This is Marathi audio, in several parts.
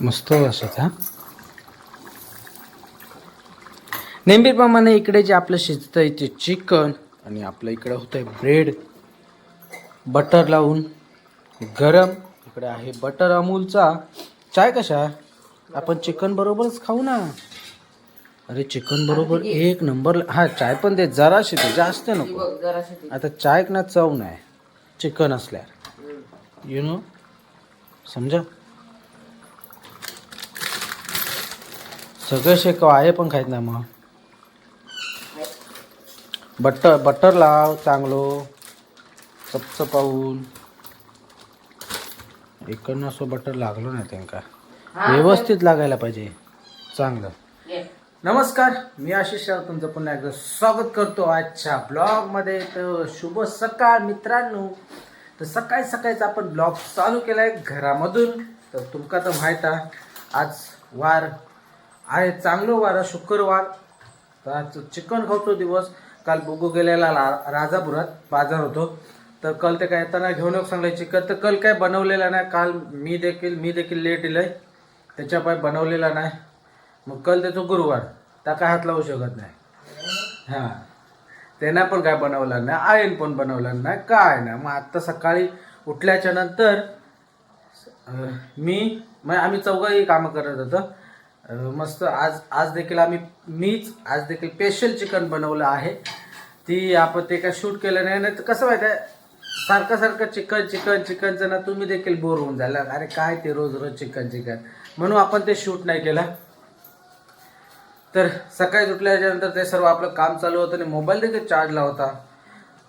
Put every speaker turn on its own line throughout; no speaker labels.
मस्त वाटत हा. नेहमीप्रमाणे इकडे जे आपलं शिजतं आहे ते चिकन आणि आपलं इकडे होतं आहे ब्रेड बटर लावून गरम. इकडे आहे बटर अमूलचा चाय. कशा आपण चिकन बरोबरच खाऊ ना. अरे चिकन बरोबर एक नंबर. हा चाय पण दे जराशी दे, जास्त नको. आता चाय ना चव नाही चिकन असल्यावर, यु नो, समजा. सगळं शेकव आहे पण खायत नाही. मग बटर लाव चांगलो चपचपावून. इकडनं असं बटर लागलो नाही त्यांका, व्यवस्थित लागायला पाहिजे चांगलं. नमस्कार, मी आशिष राव तुमचं पुन्हा एकदा स्वागत करतो आजच्या ब्लॉगमध्ये. तर शुभ सकाळ मित्रांनो. तर सकाळी सकाळीच आपण ब्लॉग चालू केला आहे घरामधून. तर तुमका तर माहीत आहे आज वार आहे, चांगलं वार शुक्रवार. तर आज चिकन खावतो दिवस. काल बुगू गेलेला राजापुरात बाजार होतो. तर कल ते काय येताना घेऊन येऊ सांगले चिकन. तर कल काय बनवलेला नाही. काल मी देखील लेट इलंय, त्याच्या पाय बनवलेला नाही. मग कल त्याचा गुरुवार, त्या काय हात लावू शकत नाही. हां, त्यांना पण काय बनवलं नाही, आईन पण बनवलं नाही, काय नाही. मग आत्ता सकाळी उठल्याच्या नंतर आम्ही चौघंही कामं करत होतो. मस्त आज देखील मीच आज देखील स्पेशल चिकन बनवलं आहे. ती आपण ते काय शूट केलं नाही. तर कसं माहिती आहे, सारखं चिकनचं ना तुम्ही देखील बोर होऊन झाला. अरे काय ते रोज चिकन म्हणून आपण ते शूट नाही केलं. तर सकाळी उठल्याच्या नंतर ते सर्व आपलं काम चालू होतं आणि मोबाईल देखील चार्जला होता.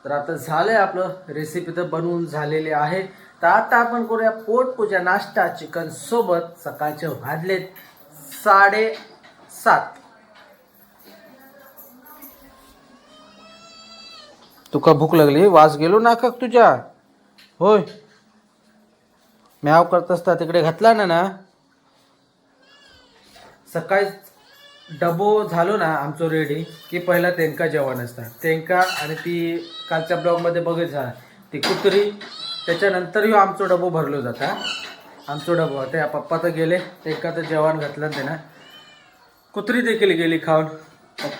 तर आता झालंय आपलं, रेसिपी तर बनवून झालेली आहे. तर आता आपण करूया पोटपूजा नाश्ता चिकन सोबत. सकाळचे वाजलेत 7:30. तुका भूक लागली, वास गेलो नाका तुझ्या. होय, म्याव करत असता तिकडे घातला ना. सकाळी डबो झालो ना आमचं रेडी की पहिला तेंका जेवण असतात. तेंका आणि ती कालच्या ब्लॉगमध्ये बघत जा ती कुत्री. त्याच्यानंतर आमचा डबो भरलो जाता. आमचा डबो ते पप्पा तर गेले, तेंका तर जेवण घातलं ते ना. कुत्री देखील गेली खाऊन.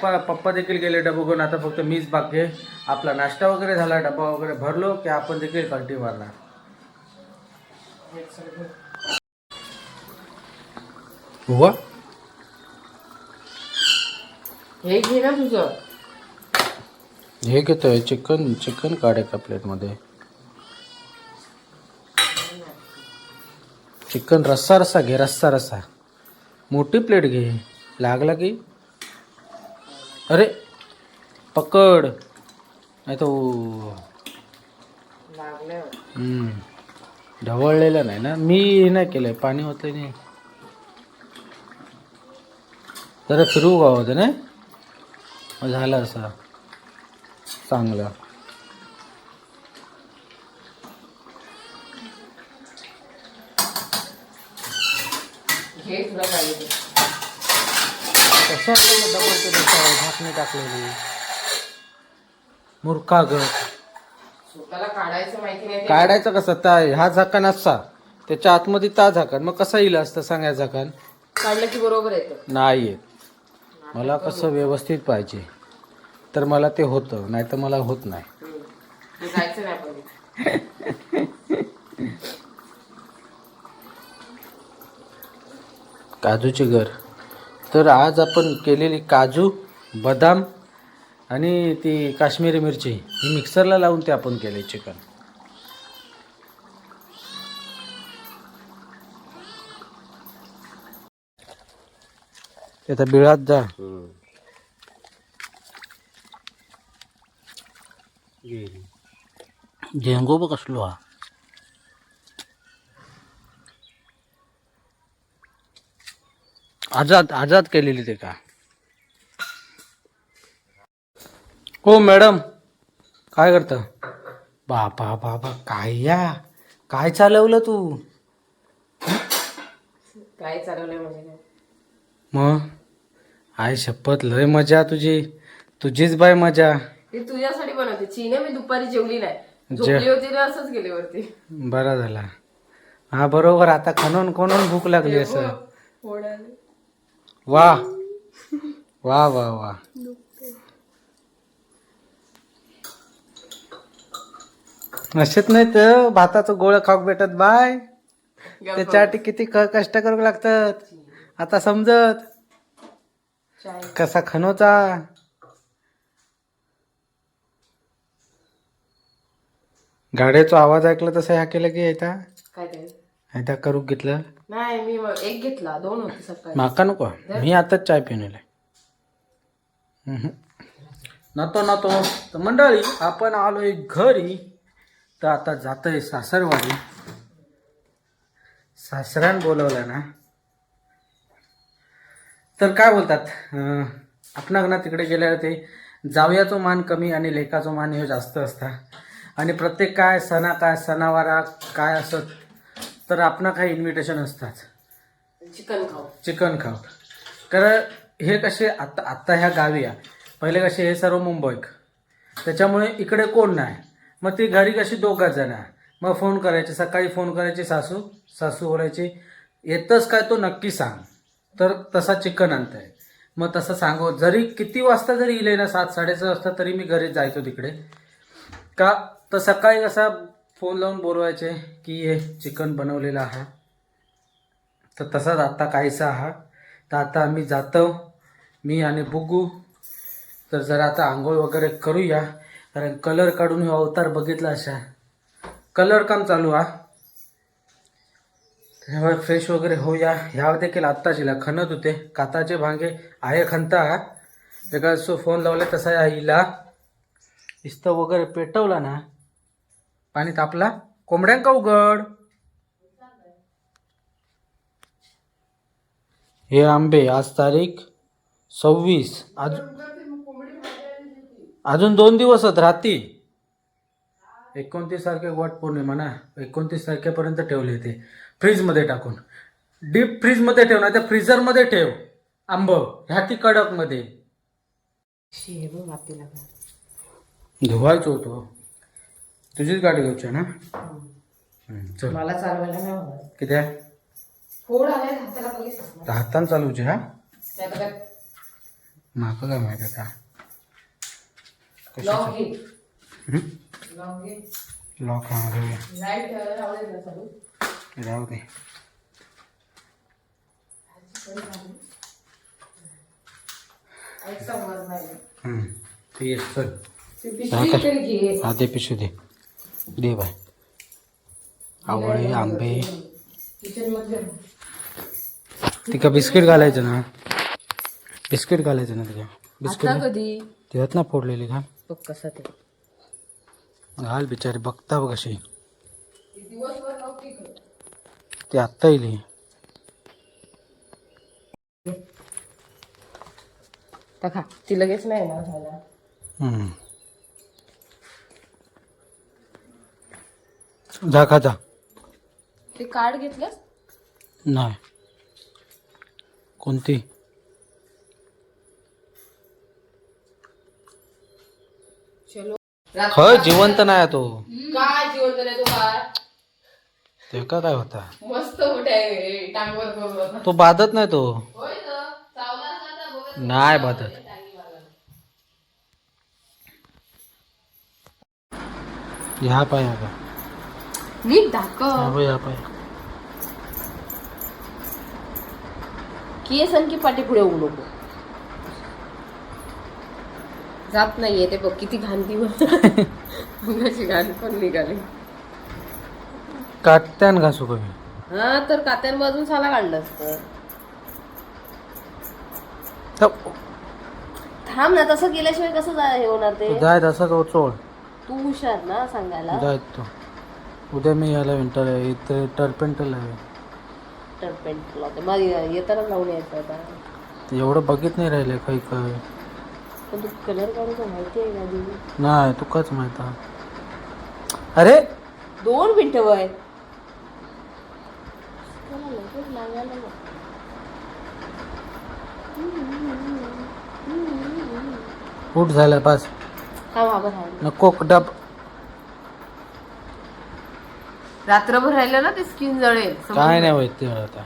पप्पा देखील गेले डबो घेऊन. आता फक्त मीच बाकी आहे. आपला नाश्ता वगैरे झाला, डबा वगैरे भरलो की आपण देखील पार्टी मारणार. हुआ
हे घे ना तुझं.
हे घेतोय चिकन काढ एका प्लेटमध्ये. चिकन रस्सा घे, रस्सा मोठी प्लेट घे. लागला की अरे पकड, नाही तो ढवळलेला नाही ना. मी नाही केलंय, पाणी होतं नाही. जरा फिरवू का होतं ना, मग झालं असं चांगलं.
घे तुला पाहिजे.
कशा डबल झाकणी टाकलेली मूर्खा ग.
स्वतःला काढायचं माहिती नाही.
काढायचं कसं, काय हा झाकण असा त्याच्या आतमध्ये ता झाकण, मग कसा येईल असतं सांगाय झाकण.
काढलं की बरोबर येतं.
नाही येत. मला कसं व्यवस्थित पाहिजे, तर मला ते होतं, नाही तर मला होत नाही.
जायचं नाही आपण.
काजूचे घर. तर आज आपण केलेली काजू, बदाम आणि ती काश्मीरी मिरची ही मिक्सरला लावून ते आपण केले चिकन. आता बिळात जा. झेंगो बघ कसलो हा. आजाद केलेली ते का. हो मॅडम, काय करता. बाबा काय चालवलं तू.
काय चालवलंय म्हणजे
मग आय शपथ, लय मजा तुझीच बाय मजा.
ते तुझ्यासाठी बनवते. चीने मी दुपारी जेवली नाही, झोपली होती ना, असंच गेले वरती.
बरा झाला. हा बरोबर. आता खणून खणून भूक लागली असं.
फोडाले.
वा वा वा वा. असेच नाही तर भाताचं गोळ खाऊक भेटत बाय. त्याच्यासाठी किती कष्ट करू लागतात आता समजत.
चाय.
कसा खणोचा. गाड्याचा आवाज ऐकला तसं ह्या केलं की येता
काय ते?
ह्या करू घेतलं.
नाही मी मग एक घेतला, 2 होते सकाळी.
माका नको. मी आताच चाय पिऊन येईल. नतो तर मंडळी आपण आलोय घरी. तर आता जातोय सासरवाडी. सासऱ्यान बोलवलं ना तर काय बोलतात आपणाक तिकडे गेल्यावर ते जावयाचो मान कमी आणि लेकाचो मान हे जास्त असता. आणि प्रत्येक काय सणावारा काय असत तर आपणा काही इन्व्हिटेशन असतात. चिकन खाऊ. कारण हे कसे आत्ता ह्या गावी आहे. पहिले कसे हे सर्व मुंबईत. त्याच्यामुळे इकडे कोण नाही. मग ती घरी कशी 2 जण आहे. मग फोन करायचे, सकाळी फोन करायचे सासू बोलायची येतच काय तो नक्की सांग. तर तसा चिकन आणताय. मग तसं सांगू जरी किती वाजता जरी इले ना 7-7:30 वाजता तरी मी घरी जायचो तिकडे. का तर सकाळी कसा फोन लावून बोलवायचे की हे चिकन बनवलेलं आहे. तर तसाच आत्ता काहीसा हा. तर आता आम्ही जातो मी आणि बुगू. तर जरा आता आंघोळ वगैरे करूया. कारण कलर काढून हे अवतार बघितला अशा कलर काम चालू हा. त्यामुळे फ्रेश वगैरे होऊया. ह्या देखील आत्ताच हिला खणत होते. काताचे भांगे आहे खणता हा. एका फोन लावले तसा या हिला इस्त वगैरे पेटवला ना पाणी तापला. कोंबड्यांका उघड. हे आंबे आज तारीख 26. अजून 2 दिवस राहती. 29 तारखे वट पौर्णिमा ना. 29 तारखेपर्यंत ठेवले ते फ्रीजमध्ये टाकून. डीप फ्रीजमध्ये ठेव ना. त्या फ्रीजरमध्ये ठेव आंब. ह्या ती कडकमध्ये धुवायचं होतं. तुझीच गाडी घ्यायची ना. चल
मला चालवायला नाही आवडत.
किती आहे
फोड आलाय हाताला बघितलं ना.
हातान चालूचे हा.
नाही तर काय
माका काय माहिती आता
लॉक घे.
हं?
लॉक घे.
लॉक हा घेऊया.
लाईट लावलेलं ना चालू.
राहू दे.
एक समज नाही.
ते ये चल.
ती पिशवी तरी घे.
हा दे पिशवी दे. दे बाय. आवळे आंबे.
किचन मध्ये
तिका बिस्किट घालायचं ना. बिस्किट घालायचं ना तिका. बिस्किट
आता कधी
तेव्हाच ना फोडलेली का
बघ कसा ते
घाल बिचारी. बघता बघ कशी
दिवसभर नव्हती करत.
ती आत्ता येईल.
खा ती लगेच नाही ना झाला.
जा खा जा.
ते कार्ड घेतलंस.
नाही कोणती
चलो
खय जिवंत नाही तो.
काय जिवंत नाही तो काय
ते का काय होता
मस्त मोठे आहे टांगवर करून.
तो बाधत नाही तो.
होय तर चावला जाता बघत
नाही बाधत. ह्या पाय हा का
नीट दाखव
ह्या पाय.
केस आणखी पाठी पुढे उघड नको. जात नाहीये ते बघ किती घाणती अंगाची घाण पण निघाली.
काट्यान घासू कमी.
हा तर कात्यांमधून साला काढलं असतं. थांब ना तसं केल्याशिवाय कसं हे होणार ते.
जाय तसाच चोळ.
तू हुशार ना सांगायला.
जाय तो. उद्या मी याला विंटर इथे टर्पेंटल आहे.
टर्पेंट लावते मग येताना लावून यायचं आता.
ते एवढं बघित नाही राहिले काही काय.
पण तू कलर काढून माहिती आहे का दीदी.
नाही तुकाच माहित आहे. अरे
2 मिनिटं वय
फूट झाला पास.
हा बाबा राहिलं.
नको डब.
रात्रभर राहिलं ना ते स्किन जळेल.
काय नाही होत ते आता.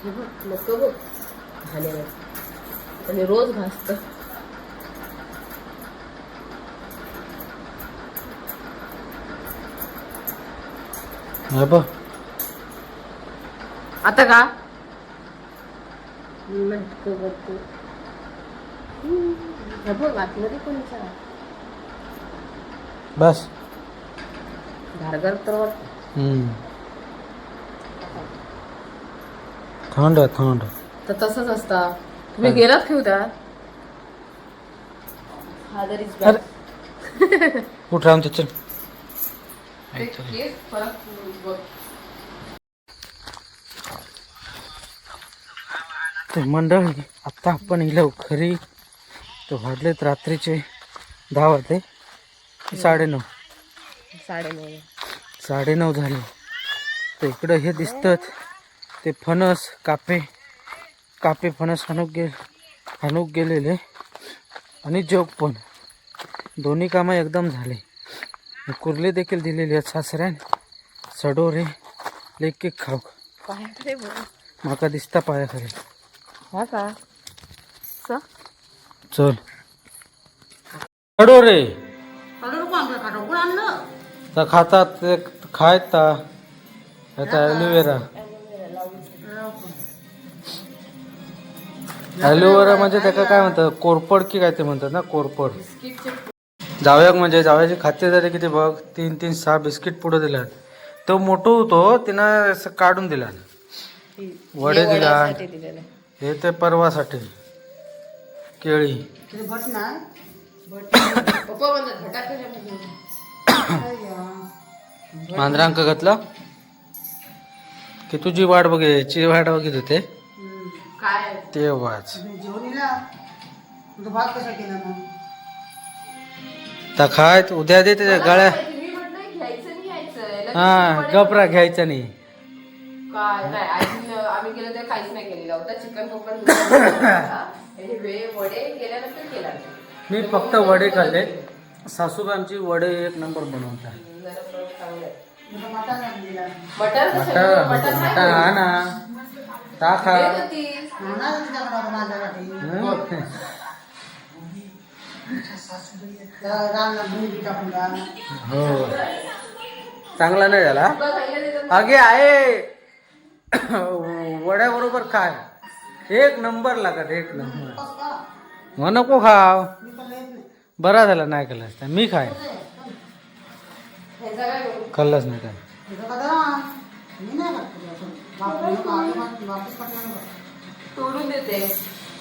हे बघ, नको बघ घाण्यावर. आणि रोज घासत.
हे बघ
आता का नाटकं बघतो. हे बघ आतमध्ये कोणचा
बस.
घारघर तर वाटत.
थंड थंड.
तर तसंच असता. तुम्ही गेलात की उद्या फादर इज बॅक.
उठ राहून चल. तर मंडळी आता आपण इलो खरी तर वाजलेत रात्रीचे 10 वाजले. 9:30 9:30 झाले. तर इकडं हे दिसतात ते फणस कापे फणस हाणूक गेलेले आणि जोग पण दोन्ही कामं एकदम झाले. कुर्ले देखील दिलेली आहेत सासऱ्याने. सडोरे लेक खाऊ माका दिसता पायाखाली.
हा का
चल सडोरे तर खातात ते खायता आता ॲलोवेरा. ॲलोवेरा म्हणजे त्याला काय म्हणतात कोरपड की काय ते म्हणतात ना कोरपड. जावयाक म्हणजे जावयाची खातेदारी किती बघ. 3-6 बिस्किट पुढे दिला. तो मोठो होतो तिनं असं काढून दिला. वडे दिला. हे ते परवासाठी केळी. मांजरांक घातला की तुझी वाट बघायची वाट बघित होते तेव्हाच. तर खाय उद्या दे त्याच्या गळ्या. हा गपरा घ्यायचा नाही.
काय नाही आम्ही गेलो तर काहीच नाही केलेला होता. चिकन पप्पा वडे गेल्यानंतर केला.
मी फक्त वडे खाल्ले. सासूबाई आमची वडे एक नंबर बनवतात. मटन हा ना टाका. हो चांगला नाही झाला. अगे आहे वड्याबरोबर काय एक नंबर लागत. एक नंबर. मग नको खाव. बरा झाला नाही खाल्ला असता. मी खाय खाल्लाच नाही काय.
तोडून देते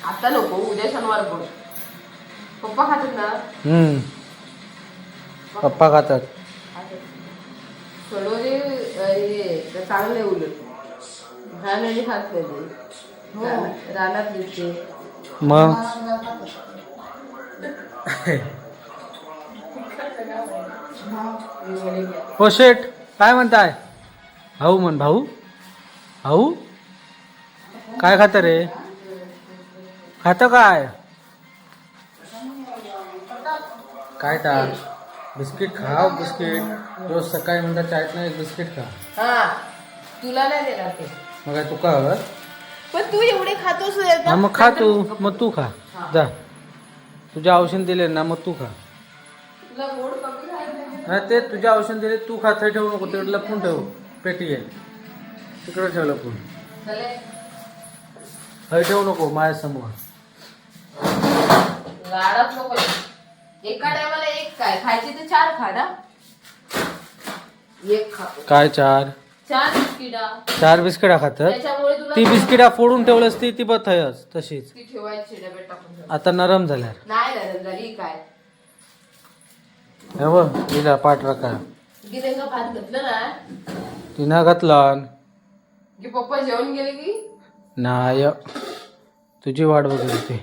आता नको. उद्या शनिवार पडू. पप्पा खातात ना.
पप्पा खातात.
सडोरे हे चांगले उलट घाण्याने खात नाही. रानात दिसते
मग हो शेठ काय म्हणताय. भाऊ म्हण भाऊ. भाऊ काय खात रे. खात काय काय टाक बिस्किट खाव. बिस्किट रोज सकाळी म्हणतात चायत नाही एक बिस्किट खा.
हा तुला नाही देणार ते.
मग काय तू का हवं.
पण तू एवढे खातोस.
हा मग खा तू. मग तू खा जा. तुझ्या औषध दिले ना मग तू खा.
तुला गोड कमी खायला.
हा ते तुझ्या औषध दिले तू खा. थंय ठेवू नको. तिकडे लपून ठेव. पेटी आहे तिकडे ठेव लपून. थंय ठेवू नको माझ्यासमोर.
लाडात नको. एका टायमाला एक काय खायची तर 4 खा ना. एक खा
काय 4
बिस्किटा.
4 बिस्किटा खातात.
त्याच्यामुळे तुला
ती बिस्किटा फोडून ठेवलंस ती बघ थयच तशीच.
ती ठेवायची डब्यात टाकून.
आता नरम झाल्या.
नाही नरम झाली काय.
हे बघ तिला पाठ राखा.
गिरेंगा भात घातलं ना.
तिनं घातला
की पप्पा जेवण गेले की
नाही. तुझी वाट बघत होते.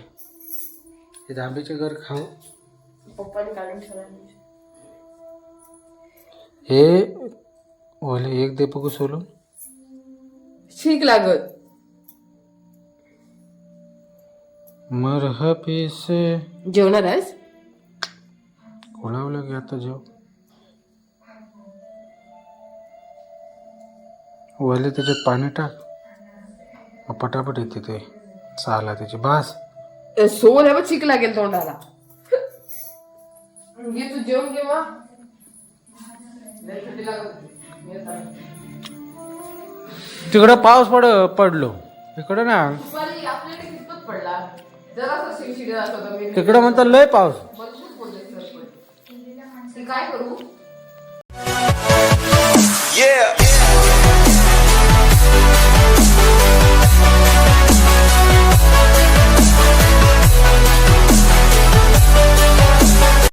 ते दाबीचे घर खाऊ.
पप्पाने काढून ठेवला.
हे ओले एक दे बघू सोलून.
ठीक लागत.
मरहबी से
जेवणार आहेस.
कोणावलं की आता जेव. वले त्याच्यात पाणी टाक मग पटापट येते ते चाला त्याची बास.
सोल आहे चिक लागेल तोंडाला. घे तू जेवण घे मग.
तिकडं पाऊस पडलो इकडं ना
दुपारी आपल्याकडे कितपत पडला जरासा शिडशिड होता.
तिकडं म्हणतात लय पाऊस.
मजबूत बोलले सर पण. ते काय करू.
Yeah.